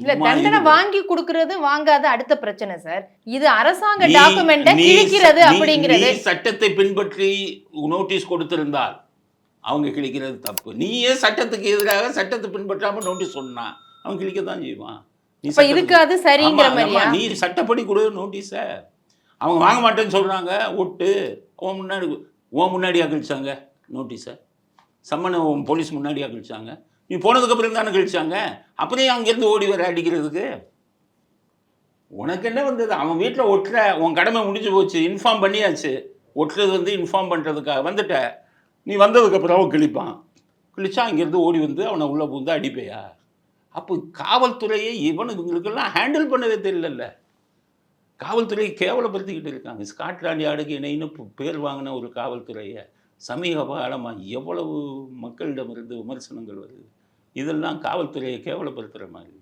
இல்ல தண்டனை வாங்கி கொடுக்கறது வாங்காத அடுத்த பிரச்சனை சார். இது அரசாங்க டாக்குமெண்ட்டை கிழிக்கிறது அப்படிங்கிறது. சட்டத்தை பின்பற்றி நோட்டீஸ் கொடுத்திருந்தால் அவங்க கிழிக்கிறது தப்பு. நீயே சட்டத்துக்கு எதிராக சட்டத்தை பின்பற்றாம நோட்டீஸ் சொன்னா அவன் கிழிக்க தான் செய்வான். இதுக்கு அது சரிங்கிற மாதிரியா? நீ சட்டப்படி கொடு நோட்டீஸை. அவங்க வாங்க மாட்டேன்னு சொல்றாங்க, ஒட்டு உன் முன்னாடியா கழிச்சாங்க நோட்டீஸை? சம்மனை போலீஸ் முன்னாடியா கழிச்சாங்க? நீ போனதுக்கப்புறம் தானே கழிச்சாங்க. அப்படியே அங்கேருந்து ஓடி வர அடிக்கிறதுக்கு உனக்கு என்ன வந்தது? அவன் வீட்டில் ஒட்டுற உன் கடமை முடிஞ்சு போச்சு. இன்ஃபார்ம் பண்ணியாச்சு. ஒட்டுறது இன்ஃபார்ம் பண்ணுறதுக்காக வந்துட்ட. நீ வந்ததுக்கப்புறம் அவன் கிழிப்பான். கிழிச்சா அங்கேருந்து ஓடி வந்து அவனை உள்ளே பூந்து அடிப்பையா? அப்போ காவல்துறையை இவனுங்களுக்கெல்லாம் ஹேண்டில் பண்ணவே தெரியல. காவல்துறையை கேவலப்படுத்திக்கிட்டு இருக்காங்க. ஸ்காட்லாண்ட் யார்டுக்கு இணைன்னு பேர் வாங்கின ஒரு காவல்துறையை சமீப காலமாக எவ்வளவு மக்களிடமிருந்து விமர்சனங்கள் வருது. இதெல்லாம் காவல்துறையை கேவலப்படுத்துகிற மாதிரி.